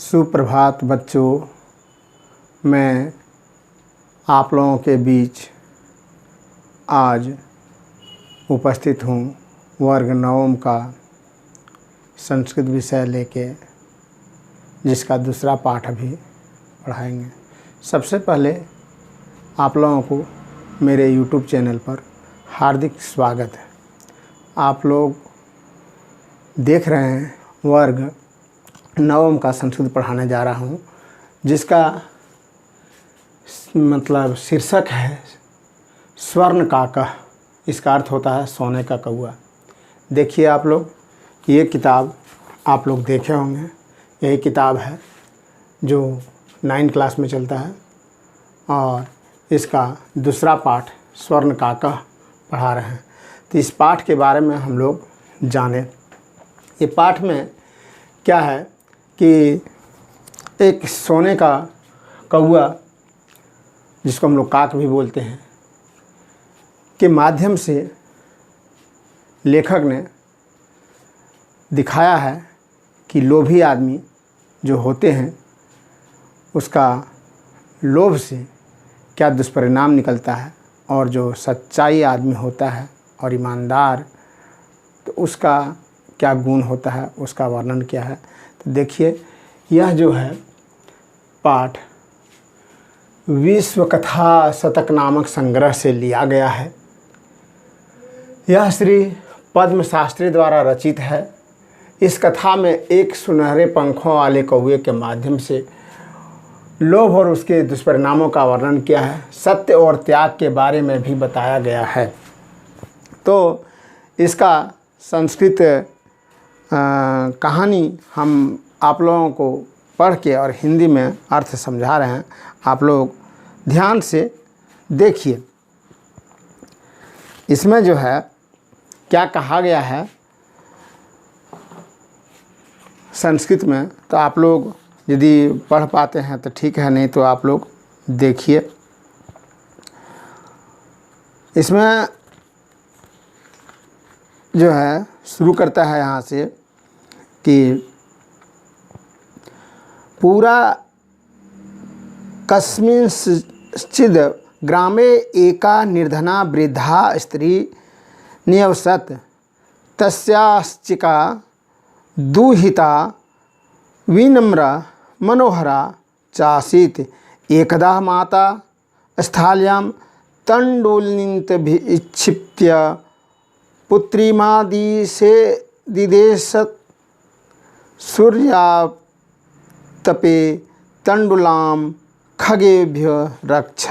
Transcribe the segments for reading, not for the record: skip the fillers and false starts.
सुप्रभात बच्चों, मैं आप लोगों के बीच आज उपस्थित हूँ वर्ग नवम का संस्कृत विषय लेके, जिसका दूसरा पाठ अभी पढ़ाएंगे। सबसे पहले आप लोगों को मेरे YouTube चैनल पर हार्दिक स्वागत है। आप लोग देख रहे हैं वर्ग नवम का संस्कृत पढ़ाने जा रहा हूँ, जिसका मतलब शीर्षक है स्वर्ण काकः। इसका अर्थ होता है सोने का कौआ। देखिए आप लोग, ये किताब आप लोग देखे होंगे। यही किताब है जो 9 क्लास में चलता है और इसका दूसरा पाठ स्वर्ण काकः पढ़ा रहे हैं। तो इस पाठ के बारे में हम लोग जाने। ये पाठ में क्या है कि एक सोने का कौआ, जिसको हम लोग काक भी बोलते हैं, के माध्यम से लेखक ने दिखाया है कि लोभी आदमी जो होते हैं उसका लोभ से क्या दुष्परिणाम निकलता है, और जो सच्चाई आदमी होता है और ईमानदार, तो उसका क्या गुण होता है, उसका वर्णन क्या है। तो देखिए, यह जो है पाठ विश्व कथा शतक नामक संग्रह से लिया गया है। यह श्री पद्म शास्त्री द्वारा रचित है। इस कथा में एक सुनहरे पंखों वाले कौवे के माध्यम से लोभ और उसके दुष्परिणामों का वर्णन किया है। सत्य और त्याग के बारे में भी बताया गया है। तो इसका संस्कृत कहानी हम आप लोगों को पढ़ के और हिंदी में अर्थ समझा रहे हैं। आप लोग ध्यान से देखिए। इसमें जो है क्या कहा गया है संस्कृत में, तो आप लोग यदि पढ़ पाते हैं तो ठीक है, नहीं तो आप लोग देखिए। इसमें जो है शुरू करता है यहाँ से कि पूरा कस्मिंश्चिद् ग्रामे एका निर्धना वृद्धा स्त्री निवसत्। तस्याश्चिका दुहिता विनम्रा मनोहरा चासीत्। एकदा माता स्थाल्यां तण्डुलनिक्षिप्य पुत्रीमादिशे दिदेशत्। सूर्यातपे तण्डुलां खगेभ्यः रक्ष।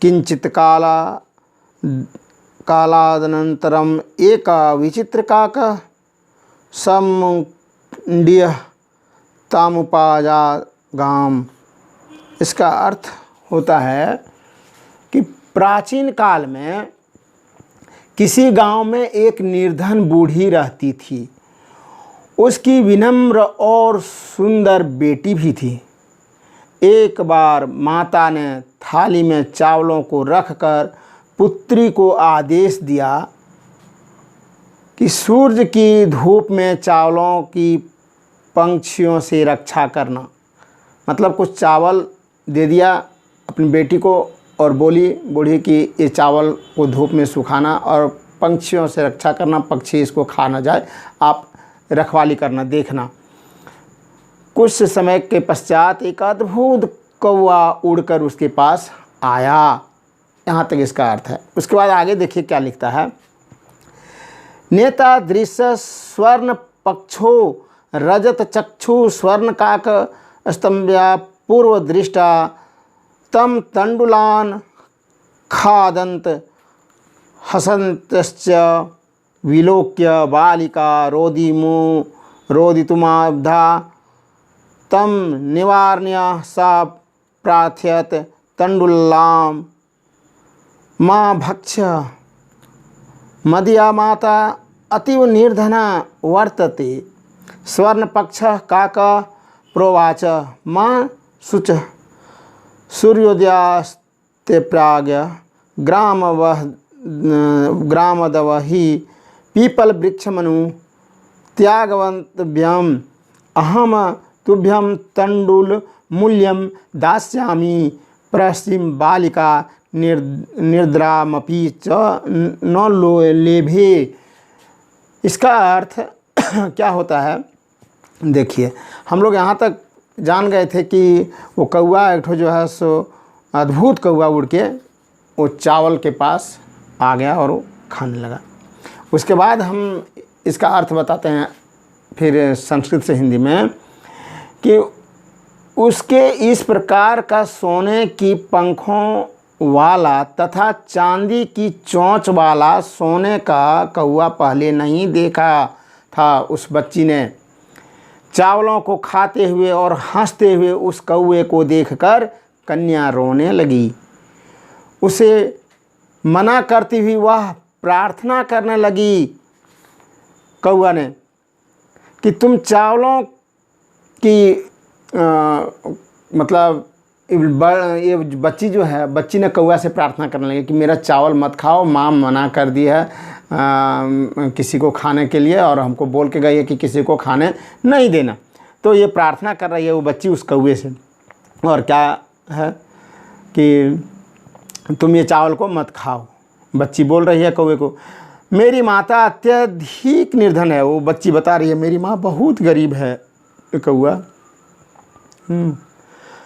किञ्चित् कालादनन्तरम् एका विचित्रकाकः समुड्डीय तामुपाजागाम। इसका अर्थ होता है कि प्राचीन काल में किसी गांव में एक निर्धन बूढ़ी रहती थी। उसकी विनम्र और सुंदर बेटी भी थी। एक बार माता ने थाली में चावलों को रखकर पुत्री को आदेश दिया कि सूर्य की धूप में चावलों की पंखियों से रक्षा करना। मतलब कुछ चावल दे दिया अपनी बेटी को और बोली बूढ़ी कि ये चावल को धूप में सुखाना और पंछियों से रक्षा करना, पक्षी इसको खा ना जाए, आप रखवाली करना, देखना। कुछ समय के पश्चात एक अद्भुत कौवा उड़कर उसके पास आया। यहाँ तक इसका अर्थ है। उसके बाद आगे देखिए क्या लिखता है। नेता दृश्य स्वर्ण पक्षो रजत चक्षु स्वर्ण काक स्तंभ्या पूर्व दृष्टा तम तंडुलान खादंत हसंतश्च विलोक्य बालिका रोदितुमाब्धा तम निवार्य सा प्रार्थयत तंडुलां मां भक्ष्य। मदीया माता अतीव निर्धना वर्तते। स्वर्णपक्षः काकः प्रोवाच मां शुचः। सूर्योदयास्ते प्राग्य ग्रामदव हि पीपल वृक्षमनु त्यागवंतव्यम। अहम तुभ्यं तंडुल मूल्यम दास्यामि प्रश्चिम बालिका निर्द्रामपि च न लेभे। इसका अर्थ क्या होता है? देखिए, हम लोग यहाँ तक जान गए थे कि वो कौआ एक ठो जो है सो अद्भुत कौआ उड़ के वो चावल के पास आ गया और वो खाने लगा। उसके बाद हम इसका अर्थ बताते हैं फिर संस्कृत से हिंदी में कि उसके इस प्रकार का सोने की पंखों वाला तथा चांदी की चोंच वाला सोने का कौआ पहले नहीं देखा था। उस बच्ची ने चावलों को खाते हुए और हंसते हुए उस कौए को देखकर कन्या रोने लगी। उसे मना करती हुई वह प्रार्थना करने लगी कौआ ने कि तुम चावलों की मतलब ये बच्ची जो है, बच्ची ने कौआ से प्रार्थना करने लगी कि मेरा चावल मत खाओ, माँ मना कर दी है किसी को खाने के लिए और हमको बोल के गई है कि किसी को खाने नहीं देना। तो ये प्रार्थना कर रही है वो बच्ची उस कौए से, और क्या है कि तुम ये चावल को मत खाओ। बच्ची बोल रही है कौए को, मेरी माता अत्यधिक निर्धन है। वो बच्ची बता रही है मेरी माँ बहुत गरीब है। कौआ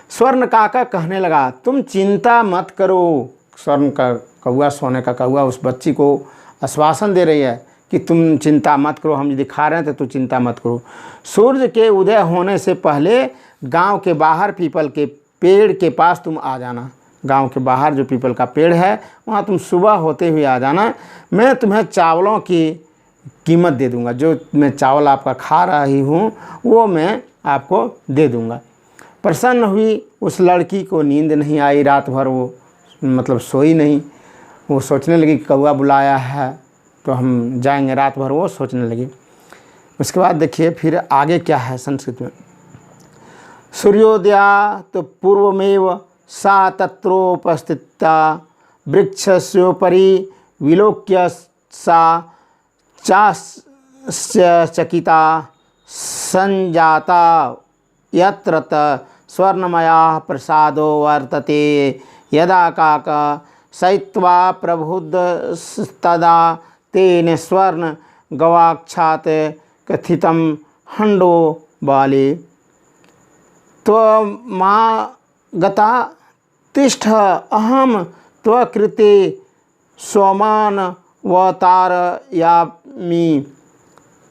स्वर्ण काका कहने लगा, तुम चिंता मत करो। स्वर्ण का कौआ, सोने का कौआ उस बच्ची को आश्वासन दे रही है कि तुम चिंता मत करो, हम यदि खा रहे हैं तो तू चिंता मत करो। सूर्य के उदय होने से पहले गांव के बाहर पीपल के पेड़ के पास तुम आ जाना। गांव के बाहर जो पीपल का पेड़ है वहाँ तुम सुबह होते हुए आ जाना। मैं तुम्हें चावलों की कीमत दे दूँगा, जो मैं चावल आपका खा रही हूँ वो मैं आपको दे दूँगा। प्रसन्न हुई उस लड़की को नींद नहीं आई रात भर, वो मतलब सोई नहीं। वो सोचने लगी कौआ बुलाया है तो हम जाएंगे, रात भर वो सोचने लगी। उसके बाद देखिए फिर आगे क्या है संस्कृत में। सूर्योदयात् पूर्वमेव सा तत्रोपस्थिता वृक्षस्योपरि विलोक्य सा चकिता संजाता यत्र स्वर्णमया प्रसादो वर्तते यदा काक सैत्वा प्रबुद्धस्तदा तेन स्वर्ण गवाक्षात कथितं हंडो बाले त्वमा गता तिष्ठ अहम त्वकृते स्वमान वतारयामि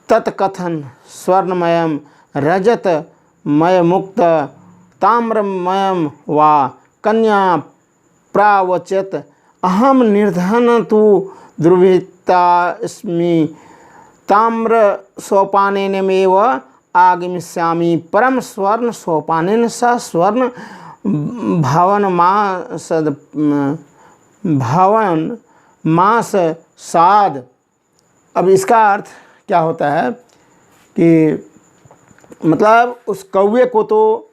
तत्कथन स्वर्णमयम रजतमय मुक्त ताम्रमयम वा कन्या प्रावचत अहम निर्धन तु दुर्वृत्तास्मि ताम्र सोपानेनमेव आगमिष्यामि परम स्वर्ण सोपानेन स स्वर्ण भवन मास साध। अब इसका अर्थ क्या होता है कि मतलब उस कौवे को तो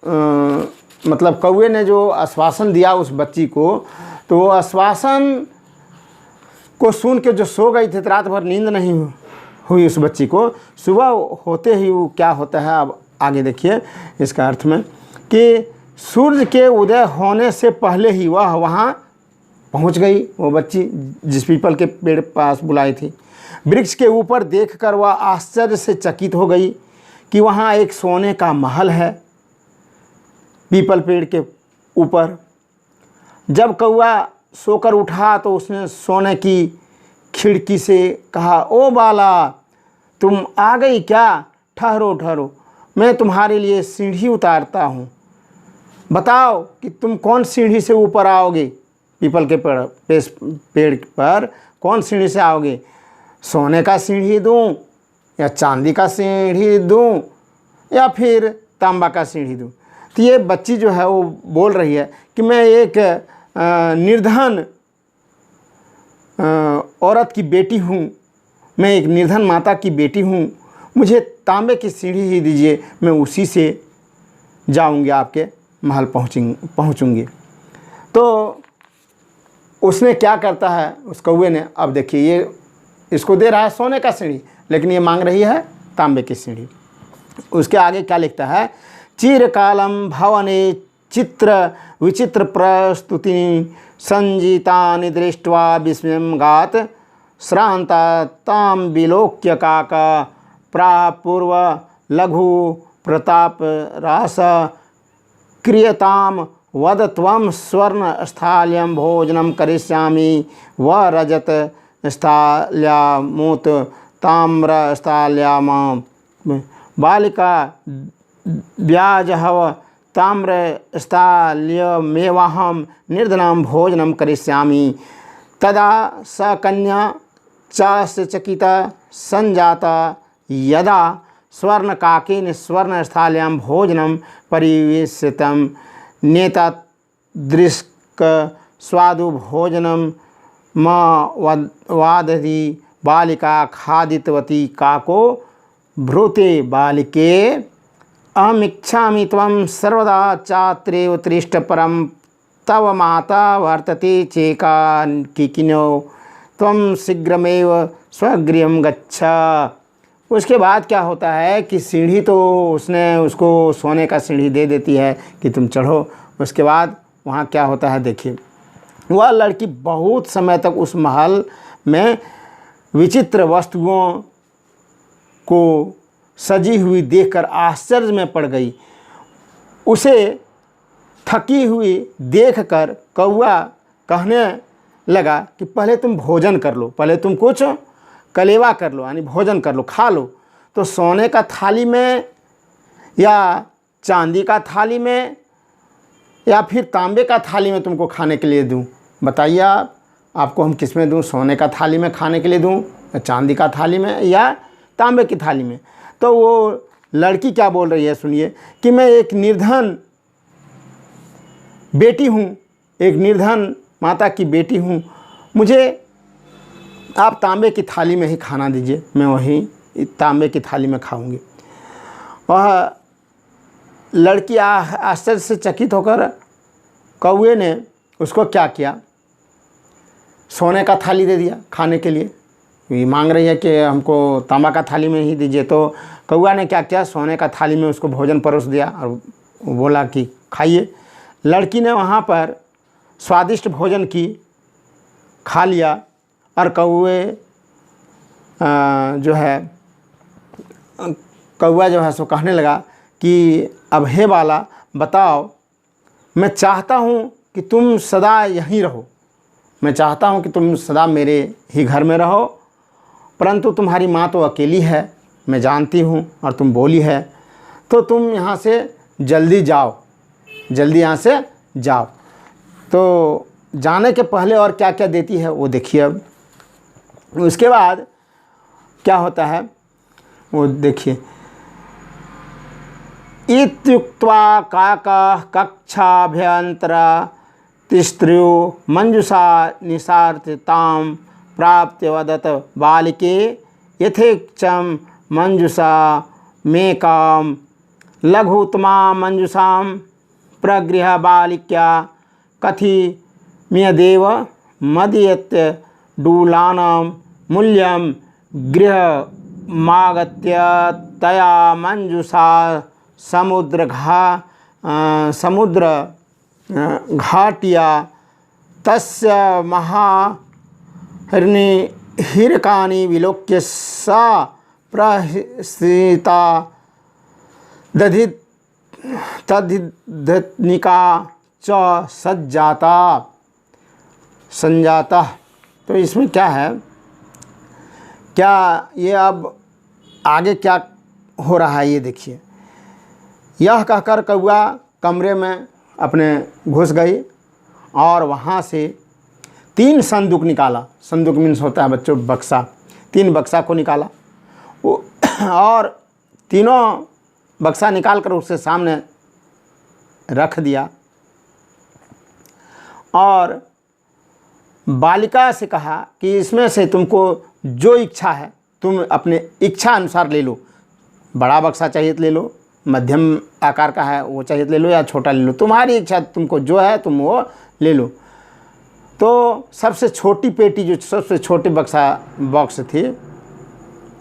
मतलब कौवे ने जो आश्वासन दिया उस बच्ची को, तो वो आश्वासन को सुन के जो सो गई थी, तो रात भर नींद नहीं हुई उस बच्ची को। सुबह होते ही वो क्या होता है, अब आगे देखिए इसका अर्थ में कि सूर्य के उदय होने से पहले ही वह वहाँ पहुँच गई, वो बच्ची जिस पीपल के पेड़ पास बुलाई थी। वृक्ष के ऊपर देखकर वह आश्चर्य से चकित हो गई कि वहाँ एक सोने का महल है पीपल पेड़ के ऊपर। जब कौआ सोकर उठा तो उसने सोने की खिड़की से कहा, ओ बाला तुम आ गई क्या? ठहरो ठहरो, मैं तुम्हारे लिए सीढ़ी उतारता हूँ। बताओ कि तुम कौन सीढ़ी से ऊपर आओगे? पीपल के पेड़ पर कौन सीढ़ी से आओगे? सोने का सीढ़ी दूँ या चांदी का सीढ़ी दूँ या फिर तांबा का सीढ़ी दूँ? तो ये बच्ची जो है वो बोल रही है कि मैं एक निर्धन औरत की बेटी हूँ, मैं एक निर्धन माता की बेटी हूँ, मुझे तांबे की सीढ़ी ही दीजिए, मैं उसी से जाऊँगी, आपके महल पहुँचूँगी। तो उसने क्या करता है उस कौवे ने, अब देखिए ये इसको दे रहा है सोने का सीढ़ी, लेकिन ये मांग रही है तांबे की सीढ़ी। उसके आगे क्या लिखता है, चिरकालम भवने चित्र विचित्र प्रस्तुति संजीतानि दृष्ट्वा विस्मयं गात श्रांता ताम विलोक्य काका प्रापूर्व लघु प्रताप रास क्रियताम वद त्वं स्वर्ण स्थाल्यं भोजनं करिष्यामि व रजत स्थाल्यामुत ताम्र स्थाल्याम बालिका व्याजहव ताम्र स्थाल्यमेवाहं निर्धनं भोजनं करिष्यामि। तदा स कन्या चाश्चर्यचकिता संजाता यदा स्वर्णकाकेन स्वर्णस्थाल्यां भोजनं परिवेशितं नेतादृक् स्वादु भोजनं वादधि बालिका खादितवती काको भ्रूते बालिके अहमिच्छामि त्वं सर्वदा चात्रेव तिष्ठ परं तव माता वर्तते चेकाकिनो त्वं शीघ्रमेव स्वगृहं गच्छ। उसके बाद क्या होता है कि सीढ़ी तो उसने उसको सोने का सीढ़ी दे देती है कि तुम चढ़ो। उसके बाद वहाँ क्या होता है देखिए, वह लड़की बहुत समय तक उस महल में विचित्र वस्तुओं को सजी हुई देखकर आश्चर्य में पड़ गई। उसे थकी हुई देखकर कौआ कहने लगा कि पहले तुम भोजन कर लो, पहले तुम कुछ कलेवा कर लो, यानी भोजन कर लो, खा लो। तो सोने का थाली में या चांदी का थाली में या फिर तांबे का थाली में तुमको खाने के लिए दूं? बताइए आपको हम किस में दूं? सोने का थाली में खाने के लिए दूं या चांदी का थाली में या तांबे की थाली में? तो वो लड़की क्या बोल रही है सुनिए, कि मैं एक निर्धन बेटी हूँ, एक निर्धन माता की बेटी हूँ, मुझे आप तांबे की थाली में ही खाना दीजिए, मैं वहीं तांबे की थाली में खाऊंगी। वह लड़की आश्चर्य से चकित होकर कौए ने उसको क्या किया, सोने का थाली दे दिया खाने के लिए। ये मांग रही है कि हमको तांबा का थाली में ही दीजिए। तो कौआ ने क्या किया, सोने का थाली में उसको भोजन परोस दिया और बोला कि खाइए। लड़की ने वहाँ पर स्वादिष्ट भोजन की, खा लिया। और कौआ जो है सो कहने लगा कि अब हे बाला बताओ, मैं चाहता हूँ कि तुम सदा यहीं रहो, मैं चाहता हूँ कि तुम सदा मेरे ही घर में रहो, परंतु तुम्हारी माँ तो अकेली है, मैं जानती हूँ, और तुम बोली है, तो तुम यहाँ से जल्दी जाओ, जल्दी यहाँ से जाओ। तो जाने के पहले और क्या क्या देती है वो देखिए। अब उसके बाद क्या होता है वो देखिए। इत्युक्त्वा काका कक्षाभ्यंतरा तिस्त्र्यो मंजुषा निसार्तितां प्राप्य वदत बालिके यथेक्षं मंजुषा मेकां लघुत्तमा मंजुषां प्रगृह बालिक्या कथिम्यदेव मदीयत्य डूलानां मूल्यं गृहमागत्य तया मंजुषा समुद्र घाटिया तस्य हिरकानि विलोक्य सा प्रहसिता दधि तद्धिनिका च संजाता। तो इसमें क्या है, क्या ये अब आगे क्या हो रहा है ये देखिए। यह कहकर कौआ कमरे में अपने घुस गई और वहाँ से 3 संदूक निकाला। संदूक मीन्स होता है बच्चों बक्सा। 3 बक्सा को निकाला और तीनों बक्सा निकाल कर उसके सामने रख दिया और बालिका से कहा कि इसमें से तुमको जो इच्छा है तुम अपने इच्छा अनुसार ले लो। बड़ा बक्सा चाहिए तो ले लो, मध्यम आकार का है वो चाहिए तो ले लो, या छोटा ले लो, तुम्हारी इच्छा, तुमको जो है तुम वो ले लो। तो सबसे छोटी पेटी, जो सबसे छोटी बक्स थी,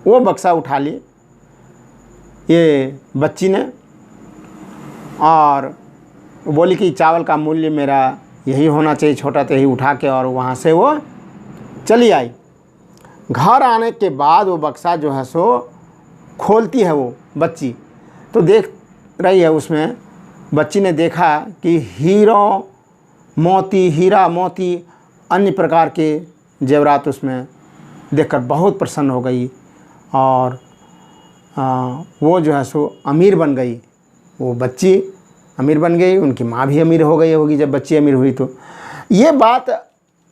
वो बक्सा उठा ली। ये बच्ची ने, और बोली कि चावल का मूल्य मेरा यही होना चाहिए, छोटा, तो यही उठा के और वहाँ से वो चली आई। घर आने के बाद वो बक्सा जो है सो खोलती है वो बच्ची, तो देख रही है उसमें बच्ची ने देखा कि हीरा मोती अन्य प्रकार के जेवरात उसमें देखकर बहुत प्रसन्न हो गई, और वो जो है सो अमीर बन गई। वो बच्ची अमीर बन गई, उनकी माँ भी अमीर हो गई होगी जब बच्ची अमीर हुई। तो ये बात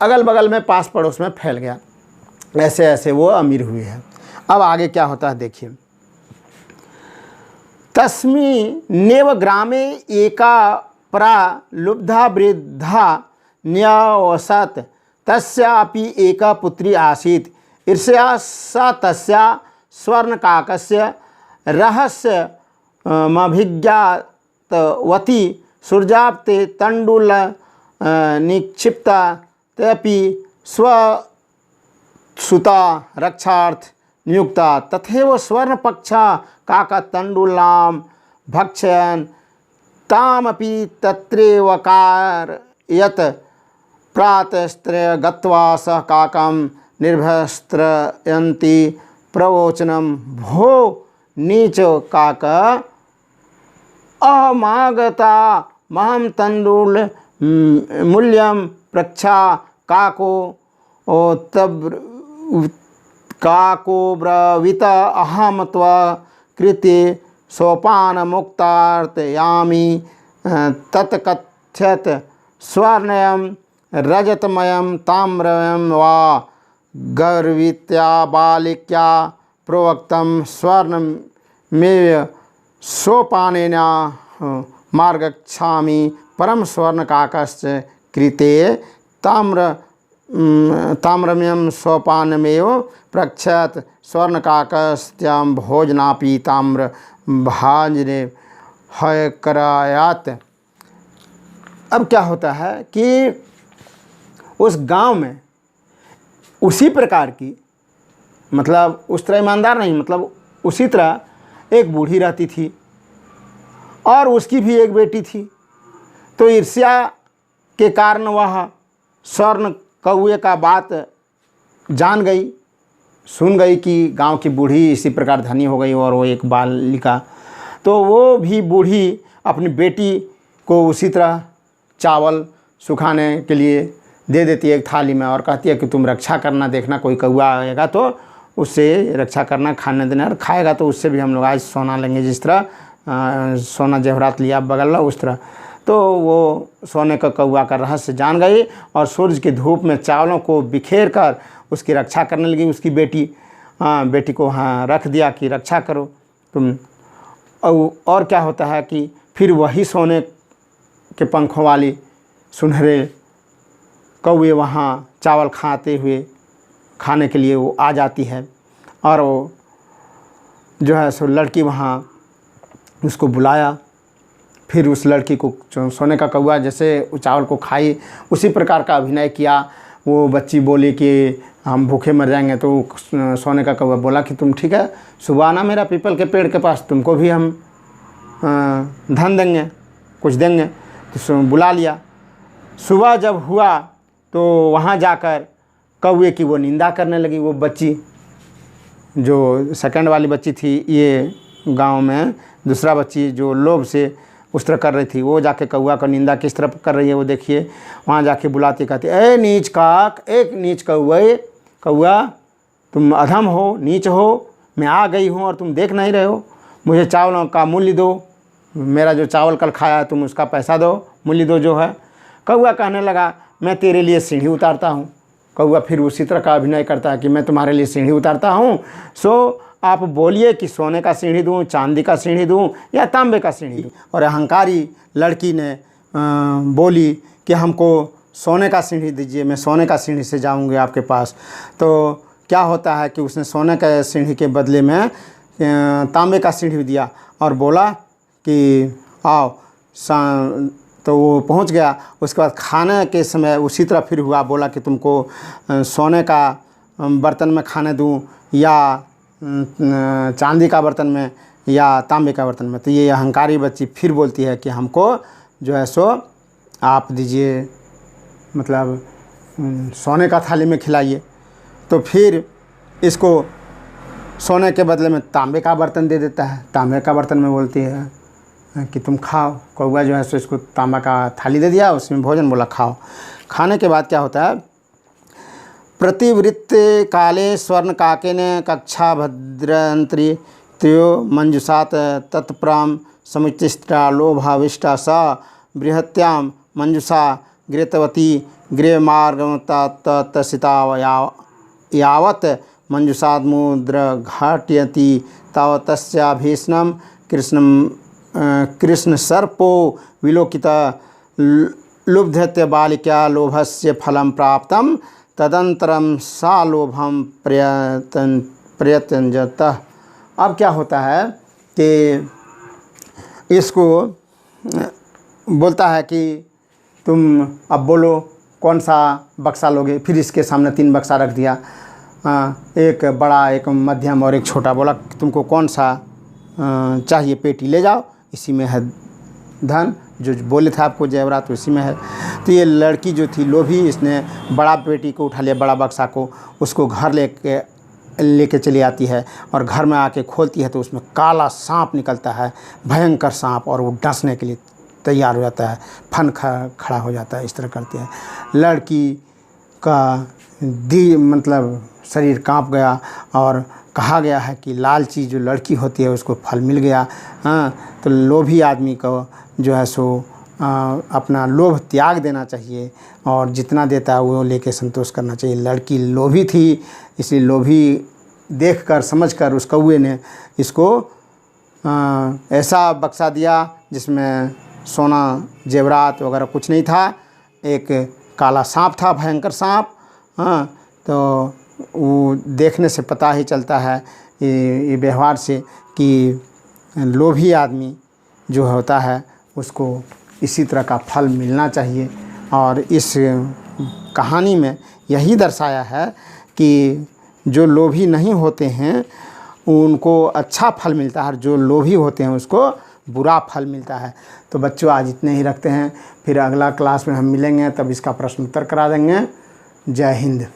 अगल बगल में पास पड़ोस में फैल गया, ऐसे ऐसे वो अमीर हुई है। अब आगे क्या होता है देखिए। तस्मी नेव ग्रामे एका परा लुब्धा वृद्धा न्यवसत् तस्यापि एका पुत्री आसीत्। ईर्ष्या सा तस्या स्वर्णकाकस्य रहस्य मभिज्ञातवती सूर्याप्ते तण्डुल निक्षिप्ता तपि स्वसुता रक्षार्थ नियुक्ता। तथैव स्वर्णपक्षा काकतण्डुलां भक्षयन् तामपि तत्रैव कारयत्। प्रातस्त्र गत्वा सह काकं निर्भस्त्रयन्ति प्रवोचनं भो नीच काक अहमागता महं तण्डुल मूल्यं प्रक्षा काको काको ब्रवीत अहम त्वा कृते सोपानमुक्तार्तयामि तत्कथ्यत स्वर्णयं रजतमयं ताम्रमयं वा गर्वित्या बालिक्या प्रोक्तं स्वर्णमेव सोपानेन मार्गच्छामि परम स्वर्णकाकस्य कृते ताम्रमयं सोपानमेव प्रक्षत स्वर्णकाकस्त्यां भोजनापि ताम्र भाजने हय करायात। अब क्या होता है कि उस गांव में उसी प्रकार की, मतलब उस तरह ईमानदार नहीं, मतलब उसी तरह एक बूढ़ी रहती थी और उसकी भी एक बेटी थी। तो ईर्ष्या के कारण वह स्वर्ण कौए का बात जान गई, सुन गई कि गांव की बूढ़ी इसी प्रकार धनी हो गई और वो एक बालिका। तो वो भी बूढ़ी अपनी बेटी को उसी तरह चावल सुखाने के लिए दे देती है एक थाली में और कहती है कि तुम रक्षा करना, देखना कोई कौआ आएगा तो उससे रक्षा करना, खाने देना, और खाएगा तो उससे भी हम लोग आज सोना लेंगे, जिस तरह सोना जवाहरात लिया बगल उस तरह। तो वो सोने का कौआ का रहस्य जान गई और सूरज की धूप में चावलों को बिखेर कर उसकी रक्षा करने लगी। उसकी बेटी को रख दिया कि रक्षा करो तुम। और क्या होता है कि फिर वही सोने के पंखों वाली सुनहरे कौए वहाँ चावल खाते हुए खाने के लिए वो आ जाती है, और वो जो है सो लड़की वहाँ उसको बुलाया। फिर उस लड़की को सोने का कौआ जैसे चावल को खाई उसी प्रकार का अभिनय किया। वो बच्ची बोली कि हम भूखे मर जाएंगे, तो सोने का कौआ बोला कि तुम ठीक है, सुबह आना मेरा पीपल के पेड़ के पास, तुमको भी हम धन देंगे, कुछ देंगे। तो बुला लिया। सुबह जब हुआ तो वहाँ जाकर कौए की वो निंदा करने लगी। वो बच्ची जो सेकंड वाली बच्ची थी, ये गांव में दूसरा बच्ची जो लोभ से उस तरह कर रही थी, वो जाके कौआ का निंदा किस तरह कर रही है वो देखिए। वहाँ जाके बुलाती कहती, ए नीच काक, एक नीच कौआ तुम अधम हो, नीच हो, मैं आ गई हूँ और तुम देख नहीं रहे हो, मुझे चावलों का मूल्य दो, मेरा जो चावल कल खाया तुम उसका पैसा दो, मूल्य दो जो है। कौआ कहने लगा, मैं तेरे लिए सीढ़ी उतारता हूँ। कौआ फिर उसी तरह का अभिनय करता है कि मैं तुम्हारे लिए सीढ़ी उतारता हूँ, सो आप बोलिए कि सोने का सीढ़ी दूँ, चांदी का सीढ़ी दूँ या तांबे का सीढ़ी दूँ। और अहंकारी लड़की ने बोली कि हमको सोने का सीढ़ी दीजिए, मैं सोने का सीढ़ी से जाऊँगी आपके पास। तो क्या होता है कि उसने सोने का सीढ़ी के बदले में तांबे का सीढ़ी दिया और बोला कि आओ। तो वो पहुंच गया। उसके बाद खाने के समय उसी तरह फिर हुआ, बोला कि तुमको सोने का बर्तन में खाने दूं या चांदी का बर्तन में या तांबे का बर्तन में। तो ये अहंकारी बच्ची फिर बोलती है कि हमको जो है सो आप दीजिए, मतलब सोने का थाली में खिलाइए। तो फिर इसको सोने के बदले में तांबे का बर्तन दे देता है। तांबे का बर्तन में बोलती है कि तुम खाओ। कौवा जो है सो इसको तांबा का थाली दे दिया, उसमें भोजन, बोला खाओ। खाने के बाद क्या होता है, प्रतिवृत्त काले स्वर्ण काकेन कक्षा भद्रंत्री त्रयो मंजुषात तत्प्राम समुचिष्टा लोभाविष्टा स बृहत्याम मंजुषा गृहतवती गृहमार्गमतसिता यावत् मंजुषाद्मुद्र घाटयति तावत् तस्या भीषणं कृष्णसर्पो विलोकित लुब्धत्य बालिका लोभस्य फलं प्राप्तं तदंतरम सा लोभम प्रयतनजतः। अब क्या होता है कि इसको बोलता है कि तुम अब बोलो कौन सा बक्सा लोगे। फिर इसके सामने 3 बक्सा रख दिया, एक बड़ा, एक मध्यम और एक छोटा। बोला तुमको कौन सा चाहिए, पेटी ले जाओ, इसी में है धन। जो बोले थे आपको जेवरात उसी में है। तो ये लड़की जो थी लोभी, इसने बड़ा पेटी को उठा लिया, बड़ा बक्सा को, उसको घर लेके चली आती है और घर में आके खोलती है तो उसमें काला सांप निकलता है, भयंकर सांप, और वो डसने के लिए तैयार हो जाता है, फन खड़ा हो जाता है। इस तरह करती है। लड़की का मतलब शरीर कांप गया और कहा गया है कि लालची जो लड़की होती है उसको फल मिल गया। तो लोभी आदमी को जो है सो अपना लोभ त्याग देना चाहिए और जितना देता है वो लेके संतोष करना चाहिए। लड़की लोभी थी, इसलिए लोभी देखकर समझकर उस कौवे ने इसको ऐसा बक्सा दिया जिसमें सोना जेवरात वगैरह कुछ नहीं था, एक काला सांप था, भयंकर सांप। तो वो देखने से पता ही चलता है ये व्यवहार से कि लोभी आदमी जो होता है उसको इसी तरह का फल मिलना चाहिए। और इस कहानी में यही दर्शाया है कि जो लोभी नहीं होते हैं उनको अच्छा फल मिलता है और जो लोभी होते हैं उसको बुरा फल मिलता है। तो बच्चों आज इतने ही रखते हैं, फिर अगला क्लास में हम मिलेंगे तब इसका प्रश्न उत्तर करा देंगे। जय हिंद।